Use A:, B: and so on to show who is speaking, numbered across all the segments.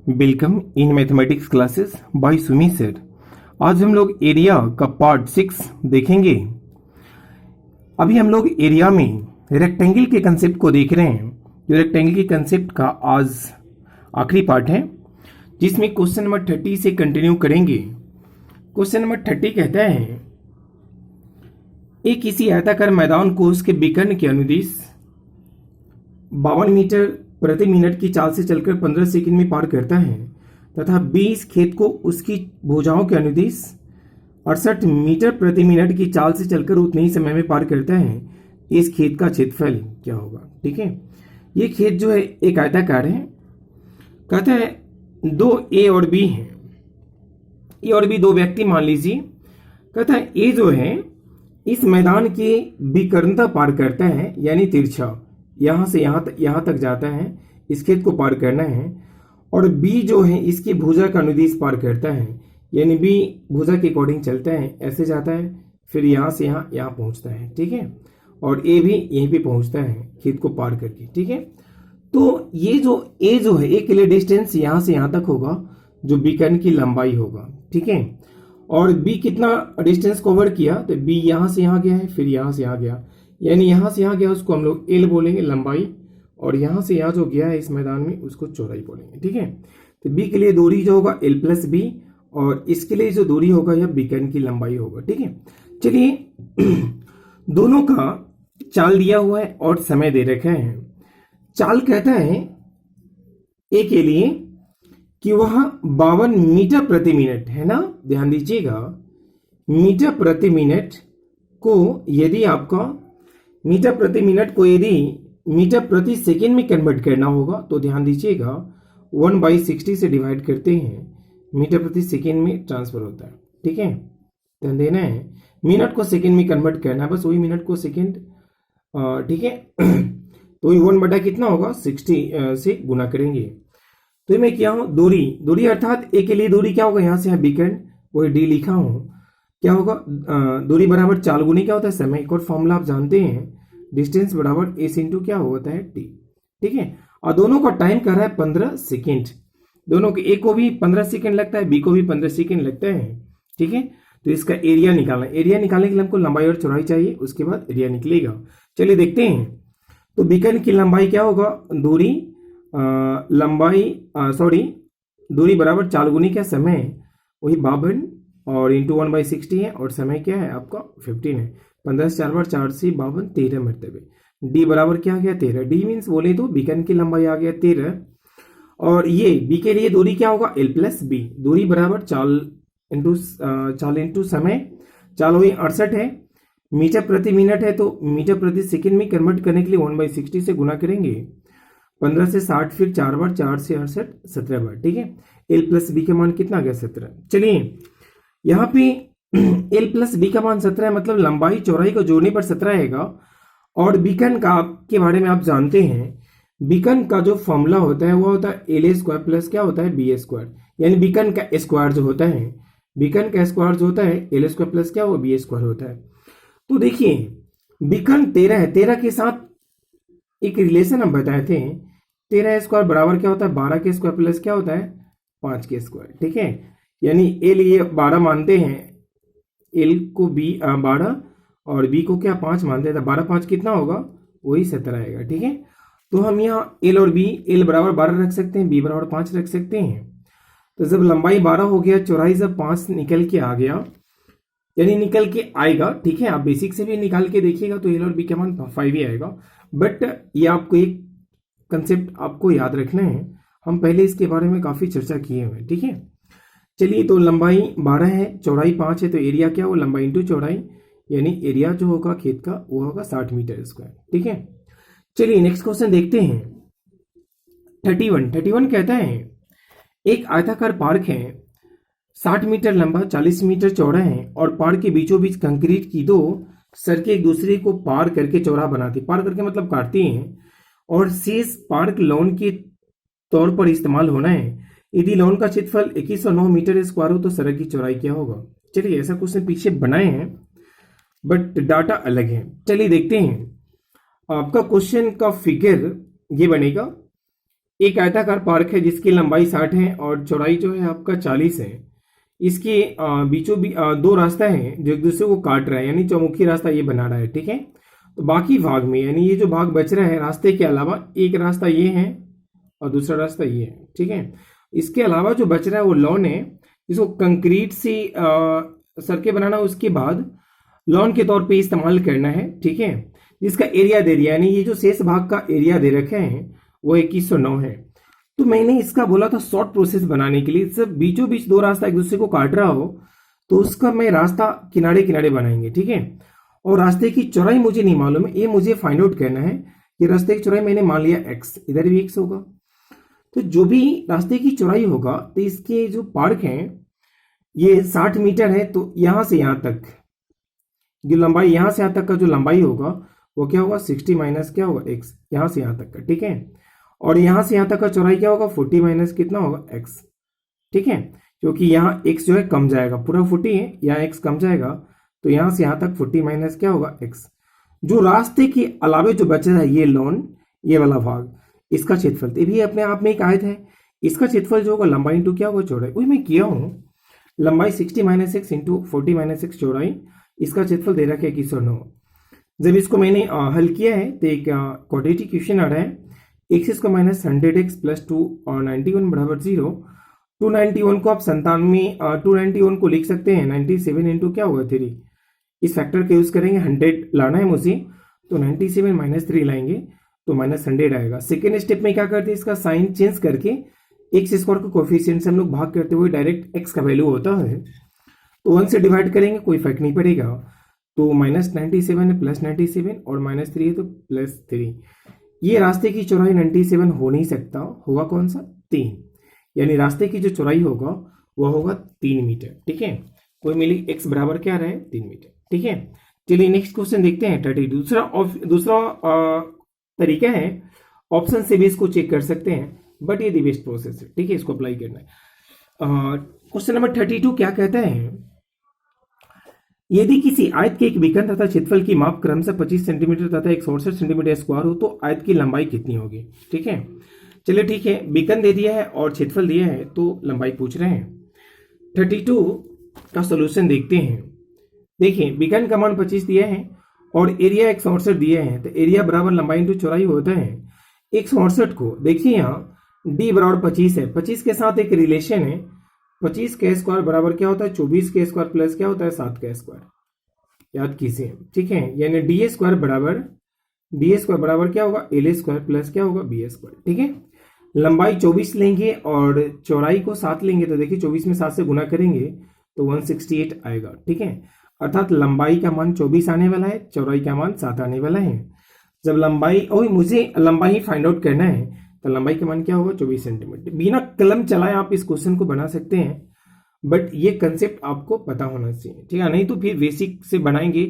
A: Welcome in mathematics classes by Sumi sir. आज हम लोग एरिया का पार्ट 6 देखेंगे। अभी हम लोग एरिया में रेक्टेंगल के कंसेप्ट को देख रहे हैं। जो रेक्टेंगल के कंसेप्ट का आज आखिरी पार्ट है, जिसमें क्वेश्चन नंबर 30 से कंटिन्यू करेंगे। क्वेश्चन नंबर 30 कहता है, एक किसी आयताकार मैदान को उसके विकर्ण के अनुदिश 52 मीटर प्रति मिनट की चाल से चलकर 15 सेकंड में पार करता है तथा 20 खेत को उसकी भुजाओं के अनुदिश 68 मीटर प्रति मिनट की चाल से चलकर उतने ही समय में पार करता है। इस खेत का क्षेत्रफल क्या होगा? ठीक है, ये खेत जो है एक आयताकार है। कहता है दो ए और बी हैं। ए और बी दो व्यक्ति मान लीजिए। कहता है ए जो है इस मैदान के विकर्णता पार करता है, यानी तिरछा यहां से यहां तक जाता है, इस खेत को पार करना है। और बी जो है इसकी भुजा का अनुदिश पार करता है, यानी बी भुजा के अकॉर्डिंग चलता है, ऐसे जाता है, फिर यहां से यहां पहुंचता है। ठीक है, और ए भी यहीं पे पहुंचता है खेत को पार करके। ठीक है, तो ये जो ए जो है ए के लिए डिस्टेंस यहां से यहां तक होगा, जो विकर्ण की लंबाई होगा। ठीक है, और बी कितना डिस्टेंस कवर किया, तो बी यहां से यहां गया है, फिर यहां से यहां गया, यानी यहां से यहां गया, उसको हम लोग एल बोलेंगे लंबाई, और यहां से यहां जो गया है इस मैदान में उसको चौड़ाई बोलेंगे। ठीक है, तो बी के लिए दूरी जो होगा एल प्लस बी, और इसके लिए जो दूरी होगा यह विकर्ण की लंबाई होगा। ठीक है, चलिए दोनों का चाल दिया हुआ है और समय दे रखा है। चाल कहता है ए के लिए कि वह 52 मीटर प्रति मिनट है ना, ध्यान दीजिएगा, मीटर प्रति मिनट को यदि आपका मीटर प्रति मिनट को यदि मीटर प्रति सेकेंड में कन्वर्ट करना होगा, तो ध्यान दीजिएगा 1/60 से डिवाइड करते हैं, मीटर प्रति सेकेंड में ट्रांसफर होता है। ठीक है, ध्यान देना है, मिनट को सेकेंड में कन्वर्ट करना है, बस वही मिनट को सेकेंड। ठीक है, तो 1 बटा कितना होगा 60 से गुना करेंगे। तो मैं क्या हूं, दूरी अर्थात ए के लिए दूरी क्या होगा, यहां से यहां विकर्ण, वही डी लिखा हूं, क्या होगा दूरी बराबर चाल गुनी क्या होता है समय। एक और फॉर्मूला आप जानते हैं, डिस्टेंस बराबर एस इंटू क्या होता है टी। ठीक है, और दोनों का टाइम कर रहा है 15 सेकेंड। दोनों के ए को भी 15 सेकेंड लगता है, बी को भी 15 सेकेंड लगता है। ठीक है, तो इसका एरिया निकालना, एरिया निकालने के लिए हमको लंबाई और चौड़ाई चाहिए, उसके बाद एरिया निकलेगा। चलिए देखते हैं, तो विकर्ण की लंबाई क्या होगा, दूरी दूरी बराबर चाल गुनी क्या समय, वही 52 और इंटू 1/60 है, और समय क्या है आपका 15 है। 15 से 4 बार 4 से 52, 13 मरतबे। डी बराबर क्या आ गया 13। डी मीन्स बोले तो विकर्ण की लंबाई आ गया 13। और ये बी के लिए दूरी क्या होगा एल प्लस बी, दूरी बराबर चाल इंटू समय। चाल वही 68 है, मीटर प्रति मिनट है, तो मीटर प्रति सेकेंड में कन्वर्ट करने के लिए 1/60 से गुना करेंगे। 15 से 60, फिर 4 बार 4 से 68, 17 बार। ठीक है, एल प्लस बी का मान कितना आ गया 17। चलिए यहाँ पे एल प्लस बी का मान 17 है, मतलब लंबाई चौड़ाई को जोड़ने पर 17 आएगा। और विकर्ण का के बारे में आप जानते हैं, विकर्ण का जो फॉर्मूला होता है वो होता है एल स्क्वायर प्लस क्या होता है बी स्क्वायर, यानी विकर्ण का स्क्वायर जो होता है, विकर्ण का स्क्वायर जो होता है एल स्क्वायर प्लस क्या वो बी स्क्वायर होता है। तो देखिए विकर्ण 13 है, 13 के साथ एक रिलेशन हम बताए थे, 13 स्क्वायर बराबर क्या होता है 12 के स्क्वायर प्लस क्या होता है 5 के स्क्वायर। ठीक है, यानी एल ये 12 मानते हैं, एल को बी 12 और बी को क्या 5 मानते हैं, 12 5 कितना होगा वही 17 आएगा। ठीक है, तो हम यहाँ एल और बी, एल बराबर 12 रख सकते हैं, बी बराबर 5 रख सकते हैं। तो जब लंबाई 12 हो गया, चौड़ाई जब 5 निकल के आ गया, यानी निकल के आएगा। ठीक है, आप बेसिक से भी निकाल के देखिएगा तो एल और बी का मान 5 ही आएगा। बट ये आपको एक कंसेप्ट आपको याद रखना है, हम पहले इसके बारे में काफी चर्चा किए हुए। ठीक है, चलिए तो लंबाई 12 है, चौड़ाई 5 है, तो एरिया क्या हो लंबाई इंटू चौड़ाई, यानी एरिया जो होगा खेत का वो होगा 60 मीटर स्क्वायर। ठीक है, चलिए नेक्स्ट क्वेश्चन देखते हैं। 31 कहता है एक आयताकार पार्क है, 60 मीटर लंबा 40 मीटर चौड़ा है, और पार्क के बीचों बीच कंक्रीट की दो सड़कें एक दूसरे को पार करके चौराहा बनाती, पार करके मतलब काटती हैं, और शेष पार्क लॉन के तौर पर इस्तेमाल होना है। यदि लॉन का क्षेत्रफल 2109 मीटर स्क्वायर हो तो सड़क की चौड़ाई क्या होगा। चलिए ऐसा क्वेश्चन पीछे बनाए हैं बट डाटा अलग है। चलिए देखते हैं, आपका क्वेश्चन का फिगर ये बनेगा एक आयताकार पार्क है जिसकी लंबाई 60 है और चौड़ाई जो है आपका 40 है। इसके बीचों दो रास्ता है जो एक दूसरे को काट रहा है, यानी चौमुखी रास्ता ये बना रहा है, ठीक है। तो बाकी भाग में, यानी ये जो भाग बच रहा है रास्ते के अलावा, एक रास्ता ये है और दूसरा रास्ता ये है, ठीक है। इसके अलावा जो बच रहा है वो लॉन है, जिसको कंक्रीट से सड़कें बनाना, उसके बाद लॉन के तौर पे इस्तेमाल करना है, ठीक है। जिसका एरिया दे दिया, यानी ये जो शेष भाग का एरिया दे रखे हैं वो 2109 है। तो मैंने इसका बोला था शॉर्ट प्रोसेस बनाने के लिए, सब बीचों बीच दो रास्ता एक दूसरे को काट रहा हो तो उसका मैं रास्ता किनारे किनारे बनाएंगे, ठीक है। और रास्ते की चौड़ाई मुझे नहीं मालूम है, ये मुझे फाइंड आउट करना है। ये रास्ते की चौड़ाई मैंने मान लिया x, इधर भी x होगा। तो जो भी रास्ते की चौड़ाई होगा, तो इसके जो पार्क हैं ये 60 मीटर है, तो यहां से यहां तक जो लंबाई, यहां से यहां तक का जो लंबाई होगा वो क्या होगा, 60 माइनस क्या होगा x, यहां से यहां तक का, ठीक है। और यहां से यहां तक का चौड़ाई क्या होगा, 40 माइनस कितना होगा, x, ठीक है। क्योंकि यहाँ x जो है कम जाएगा, पूरा 40 है, यहाँ x कम जाएगा, तो यहां से यहां तक 40 माइनस क्या होगा, x। जो रास्ते के अलावे जो बचा है ये लॉन, ये वाला भाग, इसका क्षेत्रफल, ये भी अपने आप में एक आयत है। इसका क्षेत्रफल जो होगा लंबाई इंटू क्या होगा, चौड़ाई, वही मैं किया हूं। लंबाई 60 minus x into 40 minus x चौड़ाई, इसका क्षेत्रफल दे रखा है 2109। जब इसको मैंने हल किया है तो एक क्वाड्रेटिक क्वेश्चन आ रहा है, x square minus 100x plus 2 और 91 बराबर 0। 291 को आप 97, 291 को लिख सकते हैं 97 इंटू क्या होगा 3, इस फैक्टर का यूज करेंगे, 100 लाना है मुझे, तो 97 माइनस 3 लाएंगे तो माइनस 100 आएगा। सेकेंड स्टेप में क्या करते हैं, इसका साइन चेंज करके एक्स स्क्वायर को कोफिशिएंट से हम लोग भाग करते हुए डायरेक्ट एक्स का वैल्यू होता है तो 1 से डिवाइड करेंगे, कोई फर्क नहीं पड़ेगा। तो माइनस 97 है प्लस 97 और माइनस 3 है तो प्लस 3। ये रास्ते की चौड़ाई 97 हो नहीं सकता, होगा कौन सा, 3, यानी रास्ते की जो चौड़ाई होगा वह होगा 3 मीटर, ठीक है। कोई मिली x बराबर क्या रहा है, 3 मीटर, ठीक है। चलिए नेक्स्ट क्वेश्चन देखते हैं 30। दूसरा तरीका है, ऑप्शन से भी इसको चेक कर सकते हैं, बट ये दी बेस्ट प्रोसेस है, ठीक है, इसको अप्लाई करना है। क्वेश्चन नंबर 32 क्या कहता है, यदि किसी आयत के एक विकर्ण तथा क्षेत्रफल की माप क्रमशः 25 सेंटीमीटर तथा 168 सेंटीमीटर स्क्वायर हो तो आयत की लंबाई कितनी होगी, ठीक है। चलिए ठीक है, विकर्ण दे दिया है और क्षेत्रफल दिया है तो लंबाई पूछ रहे हैं। 32 का सोल्यूशन देखते हैं। देखिए विकर्ण का मान 25 दिया है और एरिया 168 दिया है, तो एरिया बराबर लंबाई इंटू चौड़ाई होता है। 168 को देखिए यहाँ d बराबर 25 है, 25 के साथ एक रिलेशन है, 25 का स्क्वायर बराबर क्या होता है, 24 का स्क्वायर प्लस क्या होता है, 7 का स्क्वायर, याद कीजिए, ठीक है। यानी डी स्क्वायर बराबर क्या होगा, एल स्क्वायर प्लस क्या होगा, बी स्क्वायर, ठीक है। लंबाई 24 लेंगे और चौड़ाई को 7 लेंगे, तो देखिए 24 में 7 से गुना करेंगे तो 168 आएगा, ठीक है। अर्थात लंबाई का मान 24 आने वाला है, चौड़ाई का मान 7 आने वाला है। जब लंबाई, मुझे लंबाई फाइंड आउट करना है, तो लंबाई का मान क्या होगा, 24 सेंटीमीटर। बिना कलम चलाए आप इस क्वेश्चन को बना सकते हैं, बट ये कंसेप्ट आपको पता होना चाहिए, ठीक है, नहीं तो फिर बेसिक से बनाएंगे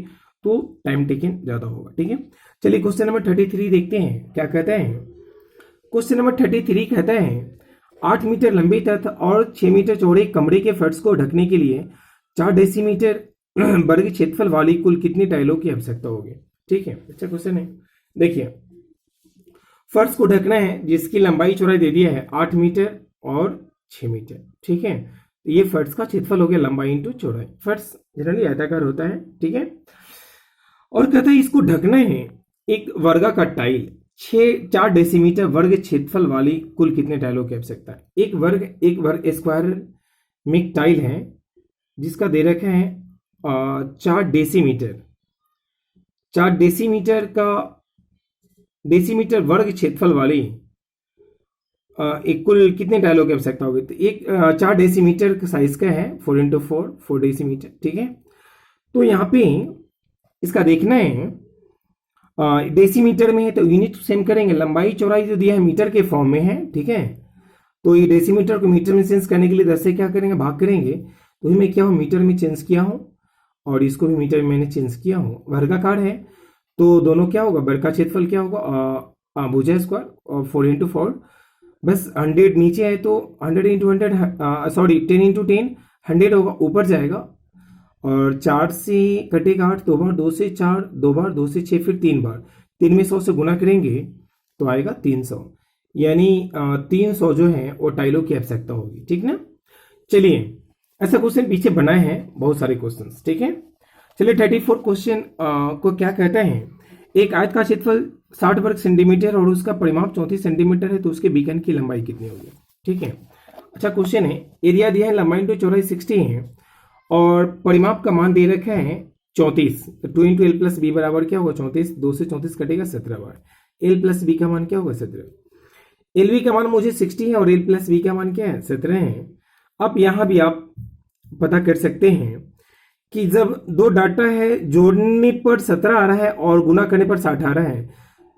A: तो टाइम टेकन ज्यादा होगा, ठीक है। चलिए क्वेश्चन नंबर 33 देखते हैं क्या कहता है। क्वेश्चन नंबर 33 कहता है 8 मीटर लंबी तथा और 6 मीटर चौड़े कमरे के फर्श को ढकने के लिए 4 डेसीमीटर वर्ग क्षेत्रफल वाली कुल कितनी टाइलों की आवश्यकता होगी, ठीक है। अच्छा क्वेश्चन है, देखिए फर्श को ढकना है जिसकी लंबाई चौड़ाई दे दिया है 8 मीटर और 6 मीटर, ठीक है। ये फर्श का क्षेत्रफल हो गया लंबाई इंटू चौड़ाई। फर्श जनरली आयताकार होता है, ठीक है। और कहता है इसको ढकना है एक वर्गाकार टाइल 4 डेसीमीटर वर्ग क्षेत्रफल वाली कुल कितने टाइलों की आवश्यकता है। एक वर्ग स्क्वायर में एक टाइल है जिसका दे रखा है 4 डेसीमीटर, 4 डेसीमीटर वर्ग क्षेत्रफल वाली एक कुल कितने टाइलों की आवश्यकता होगी। तो एक 4 डेसीमीटर साइज का है, 4 इंटू 4 डेसीमीटर, ठीक है। तो यहाँ पे इसका देखना है डेसीमीटर में है तो यूनिट सेम करेंगे, लंबाई चौड़ाई जो दिया है मीटर के फॉर्म में है, ठीक है। तो ये डेसीमीटर को मीटर में चेंज करने के लिए 10 से क्या करेंगे, भाग करेंगे, तो मैं क्या हूँ मीटर में चेंज किया हूँ और इसको भी मीटर में मैंने चेंज किया हूँ। वर्गाकार है तो दोनों क्या होगा, वर्ग का क्षेत्रफल क्या होगा, भुजा स्क्वायर और 4 इंटू 4, बस 100 नीचे है तो 100 इंटू 100 सॉरी 10 इंटू 10 100 होगा, ऊपर जाएगा और 4 से कटेगा 8 2 बार, 2 से 4 2 बार, 2 से 6 फिर 3 बार, 3 में 100 से गुना करेंगे तो आएगा 300। यानी 300 जो है वो टाइलों की आवश्यकता होगी, ठीक ना। चलिए, ऐसा क्वेश्चन पीछे बनाए हैं बहुत सारे क्वेश्चंस, ठीक है। चलिए 34 क्वेश्चन को क्या कहते हैं, एक आयत का क्षेत्रफल 60 वर्ग सेंटीमीटर और उसका परिमाप 34 सेंटीमीटर है, तो उसके बीकन की लंबाई कितनी होगी, ठीक है। अच्छा क्वेश्चन है, एरिया दिया है, लंबाई इंटू चौड़ाई 60 है और परिमाप का मान दे रखा है 34, तो 2 इंटू एल प्लस बी बराबर क्या होगा 34, 2 से 34 कटेगा 17 बार, एल प्लस बी का मान क्या होगा 17। एल बी का मान मुझे 60 है और एल प्लस बी का मान क्या है 17 है। अब यहां भी आप पता कर सकते हैं कि जब दो डाटा है जोड़ने पर 17 आ रहा है और गुना करने पर 60 आ रहा है,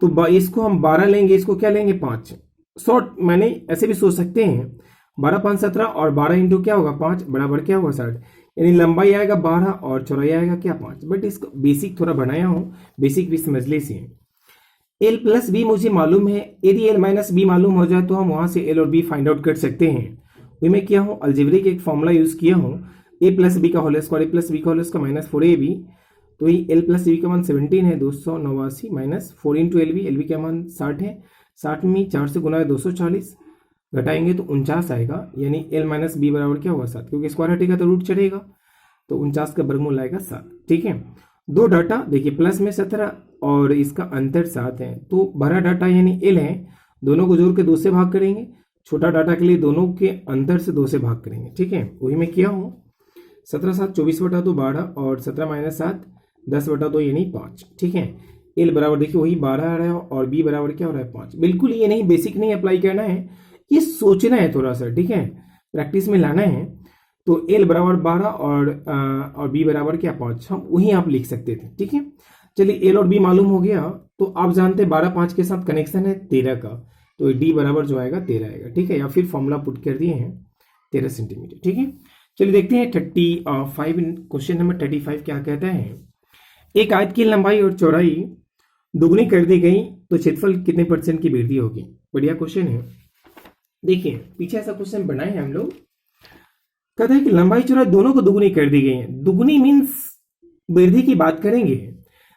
A: तो इसको हम 12 लेंगे, इसको क्या लेंगे 5। शॉर्ट मैंने ऐसे भी सोच सकते हैं 12 5 17 और 12 इंटू क्या होगा 5 बराबर क्या होगा 60, यानी लंबाई आएगा 12 और चौड़ाई आएगा क्या 5। बट इसको बेसिक थोड़ा बनाया हूं, बेसिक भी समझ लीजिए। एल प्लस बी मुझे मालूम है, यदि एल माइनस बी मालूम हो जाए तो हम वहां से एल और बी फाइंड आउट कर सकते हैं। वही मैं किया हूं, अलजेब्रिक एक फॉर्मूला यूज किया हूं, ए प्लस बी का होल स्क्वायर ए प्लस बी का होल स्क्वायर माइनस 4ab, तो ये एल प्लस बी का मान 17 है 289 माइनस 4 इंटू एल बी का मान 60 है, 60 में 4 से गुना है 240, घटाएंगे तो 49 आएगा, यानी एल माइनस बी बराबर क्या होगा 7, क्योंकि स्क्वायर हटेगा तो रूट चढ़ेगा, तो 49 का वर्गमूल आएगा 7, ठीक है। दो डाटा देखिए प्लस में 17 और इसका अंतर 7 है, तो बड़ा डाटा यानी एल है, दोनों को जोड़ के 2 से भाग करेंगे, छोटा डाटा के लिए दोनों के अंतर से 2 से भाग करेंगे, ठीक है। वही मैं किया हूँ, 17 7 24 बटा 2 12 और 17 माइनस 7 10 बटा 2 यानी 5, ठीक है। एल बराबर देखिए वही 12 आ रहा है और बी बराबर क्या हो रहा है 5। बिल्कुल ये नहीं, बेसिक नहीं अप्लाई करना है, ये सोचना है थोड़ा सा, ठीक है, प्रैक्टिस में लाना है। तो एल बराबर 12 और बी बराबर क्या 5, हम वही आप लिख सकते थे, ठीक है। चलिए एल और बी मालूम हो गया, तो आप जानते हैं 12 5 के साथ कनेक्शन है 13 का, तो डी बराबर जो आएगा 13 आएगा, ठीक है, या फिर फॉर्मूला पुट कर दिए हैं 13 सेंटीमीटर, ठीक है। चलिए देखते हैं 35, क्वेश्चन नंबर 35 क्या कहता है, एक आयत की लंबाई और चौड़ाई दुगनी कर दी गई तो क्षेत्रफल कितने % की वृद्धि होगी। बढ़िया क्वेश्चन है। देखिए पीछे ऐसा क्वेश्चन बनाए हैं हम लोग, कहता है कि लंबाई चौड़ाई दोनों को दुगनी कर दी गई है। दुगनी मीन्स वृद्धि की बात करेंगे।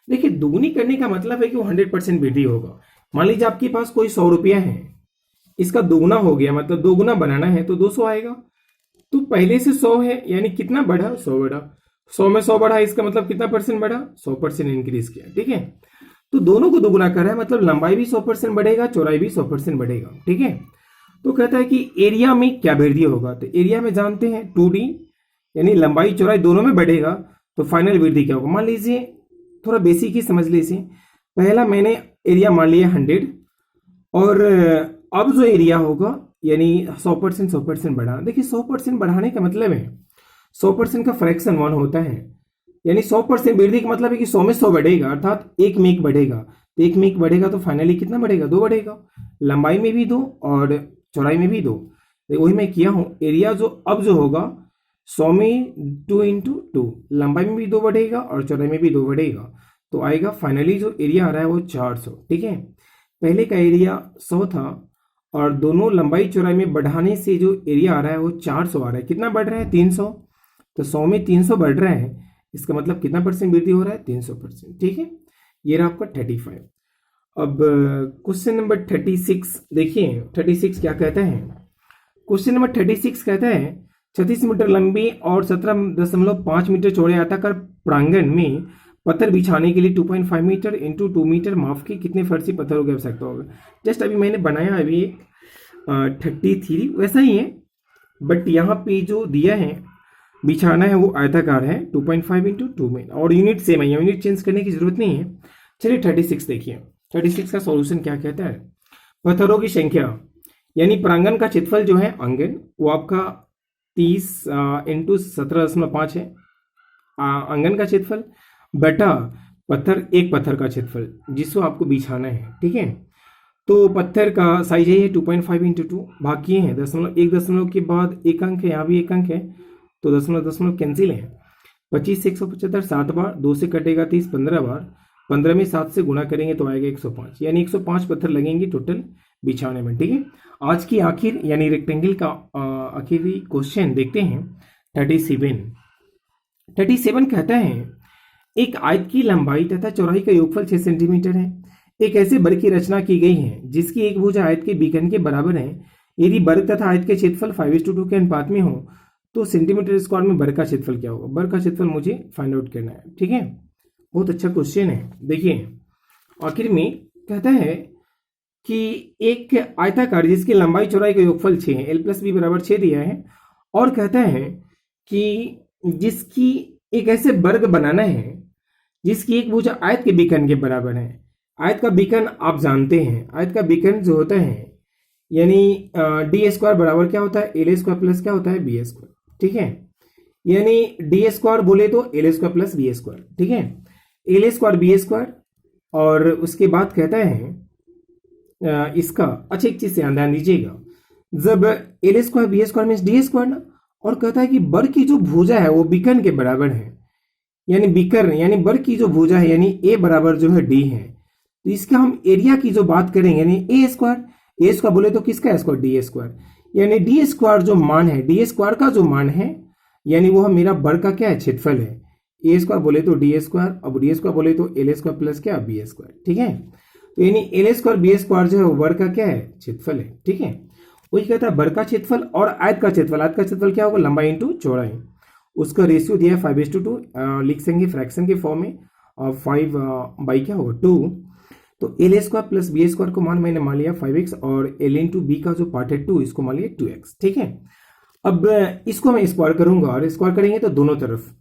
A: देखिए दुगनी करने का मतलब है कि वो 100% वृद्धि होगा। मान लीजिए आपके पास कोई 100 रुपया है, इसका दोगुना हो गया, मतलब दोगुना बनाना है तो 200 आएगा, तो पहले से 100 है यानी कितना बढ़ा 100 बढ़ा, 100 में 100 बढ़ा, इसका मतलब कितना % बढ़ा 100% इंक्रीज किया, ठीक है। तो दोनों को दोगुना कर रहा है, मतलब लंबाई भी 100% बढ़ेगा, चौड़ाई भी 100% बढ़ेगा, ठीक है। तो कहता है कि एरिया में क्या वृद्धि होगा, तो एरिया में जानते हैं 2D यानी लंबाई चौड़ाई दोनों में बढ़ेगा, तो फाइनल वृद्धि क्या होगा। मान लीजिए थोड़ा बेसिक ही समझ लीजिए, पहला मैंने एरिया मान लिया 100 और अब जो एरिया होगा यानी 100% बढ़ा। देखिए 100% बढ़ाने का मतलब है 100% का फ्रैक्शन 1 होता है, यानी 100% वृद्धि का मतलब है कि 100 में 100 बढ़ेगा, अर्थात 1 में 1 बढ़ेगा, तो 1 में 1 बढ़ेगा तो फाइनली कितना बढ़ेगा 2 बढ़ेगा, लंबाई में भी 2 और चौड़ाई में भी 2। वही मैं किया हूं, एरिया जो अब जो होगा 100 में 2 इंटू 2, लंबाई में भी 2 बढ़ेगा और चौड़ाई में भी 2 बढ़ेगा, तो आएगा फाइनली जो एरिया आ रहा है वो 400, ठीक है। पहले का एरिया 100 था और दोनों लंबाई चौड़ाई में बढ़ाने से जो एरिया आ रहा है वो 400 आ रहा है। कितना बढ़ रहा है 300, तो 100 में 300 बढ़ रहा है, इसका मतलब कितना % वृद्धि हो रहा है 300%, ठीक है। ये रहा आपका 35। अब क्वेश्चन नंबर 36 देखिए, 36 क्या कहता है। क्वेश्चन नंबर 36 कहता है 36 मीटर लंबी और 17.5 मीटर चौड़े आयताकार प्रांगण में पत्थर बिछाने के लिए 2.5 मीटर इंटू 2 मीटर माफ की कितने फर्शी पत्थरों की आवश्यकता होगा। जस्ट अभी मैंने बनाया अभी 33 वैसा ही है, बट यहाँ पे जो दिया है बिछाना है वो आयताकार है 2.5 इंटू 2 में, और यूनिट सेम है, यूनिट चेंज करने की जरूरत नहीं है। चलिए 36 देखिए, 36 का सॉल्यूशन क्या कहता है। पत्थरों की संख्या यानी प्रांगण का क्षेत्रफल जो है आंगन वो आपका 30 इंटू 17.5 है आंगन का क्षेत्रफल, बटा पत्थर, एक पत्थर का क्षेत्रफल जिसको आपको बिछाना है, ठीक है। तो पत्थर का साइज है 2.5 इंटू 2, बाकी है दशमलव, एक दशमलव के बाद एक अंक है, यहाँ भी एक अंक है, तो दशमलव दशमलव कैंसिल है। 25 से 175 7 बार, 2 से कटेगा 30 15 बार, 15 में 7 से गुणा करेंगे तो आएगा 105, यानी 105 पत्थर लगेंगे टोटल बिछाने में, ठीक है। आज की आखिर यानी रेक्टेंगल का आखिरी क्वेश्चन देखते हैं 37 कहता है एक आयत की लंबाई तथा चौड़ाई का योगफल 6 सेंटीमीटर है, एक ऐसे वर्ग की रचना की गई है जिसकी एक भुजा आयत के बीकन के बराबर है। यदि वर्ग तथा आयत के क्षेत्रफल 5:2 के अनुपात में हो तो सेंटीमीटर स्क्वायर में वर्ग का क्षेत्रफल क्या होगा? वर्ग का क्षेत्रफल मुझे फाइंड आउट करना है। ठीक है, बहुत अच्छा क्वेश्चन है। देखिए आखिर में कहता है कि एक आयताकार जिसकी लंबाई चौड़ाई का योगफल 6 है, l + b बराबर 6 दिया है, और कहता है कि जिसकी एक ऐसे वर्ग बनाना है जिसकी एक भुजा आयत के बीकन के बराबर है। आयत का बीकन आप जानते हैं, आयत का बीकन जो होता है यानी डी स्क्वायर बराबर क्या होता है? एल स्क्वायर प्लस क्या होता है? B square. ठीक है, यानी डी स्क्वायर बोले तो L square plus B square. ठीक है, एल स्क्वायर बी स्क्वायर, और उसके बाद कहता है इसका, अच्छा एक चीज से ध्यान दीजिएगा, जब L square B square means D square ना, और कहता है कि वर्ग की जो भुजा है वो बीकन के बराबर है, यानी बीकर यानी वर्ग की जो भुजा है यानी ए बराबर जो है डी है, तो इसका हम एरिया की जो बात करेंगे यानी ए स्क्वायर बोले तो किसका स्क्वायर? डी स्क्वायर, यानी डी स्क्वायर जो मान है, डी स्क्वायर का जो मान है यानी वो मेरा वर्ग का क्या है? क्षेत्रफल है। ए स्क्वायर बोले तो डी स्क्वायर, अब डी स्क्वायर बोले तो एल स्क्वायर प्लस क्या? B square. ठीक है, तो यानी एल स्क्वायर बी स्क्वायर जो है वो वर्ग का क्या है? क्षेत्रफल है। ठीक है, वही कहता है वर्ग का क्षेत्रफल और आयत का क्षेत्रफल। आयत का क्षेत्रफल क्या होगा? लंबाई इंटू चौड़ाई। उसका रेशियो दिया है 5:2, लिख सकेंगे फ्रैक्शन के फॉर्म में, और 5 बाई क्या होगा? 2। तो L square plus B square को मैंने मान लिया 5x, और एल इंटू बी का जो पार्ट है 2 इसको मान लिया 2x। ठीक है, अब इसको मैं स्क्वायर करूंगा, और स्क्वायर करेंगे तो दोनों तरफ,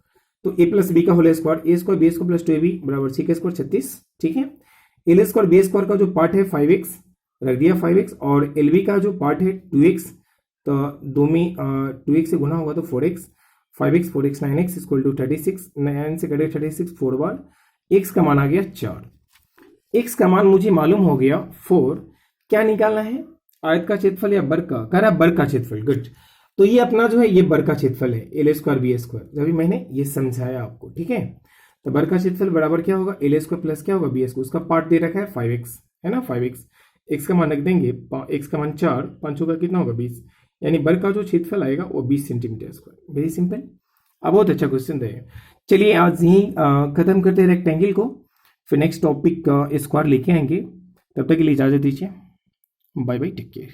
A: तो a प्लस बी का whole square, A square B square plus 2ab बराबर 6 स्क्वायर 36। ठीक है, एल स्क्वायर बी स्क्वायर का जो पार्ट है 5x रख दिया 5x, और एल बी का जो पार्ट है 2x, तो दो में 2x से गुना होगा तो 4x, 5x 4x 9x equal to 36, 9 से कटे 36 4 बार, x का मान आ गया 4। x का मान मुझे मालूम हो गया 4। क्या निकालना है? आयत का क्षेत्रफल या वर्ग का? कह रहा है वर्ग का क्षेत्रफल। गुड, तो ये अपना जो है ये वर्ग का क्षेत्रफल है, एल स्क्वायर बी स्क्वायर, जब मैंने ये समझाया आपको। ठीक है, तो वर्ग का क्षेत्रफल बराबर क्या होगा? एल स्क्वायर प्लस क्या होगा? B square. उसका पार्ट दे रखा है 5x, है ना, 5x, x का मान रख देंगे, x का मान 4, 5 होगा कितना होगा? 20, यानी वर्ग का जो क्षेत्रफल आएगा वो 20 सेंटीमीटर स्क्वायर। वेरी सिंपल, अब बहुत अच्छा क्वेश्चन है। चलिए आज यही खत्म करते हैं रेक्टेंगल को, फिर नेक्स्ट टॉपिक स्क्वायर लेके आएंगे। तब तक के लिए इजाजत दीजिए, बाय बाय, टेक केयर।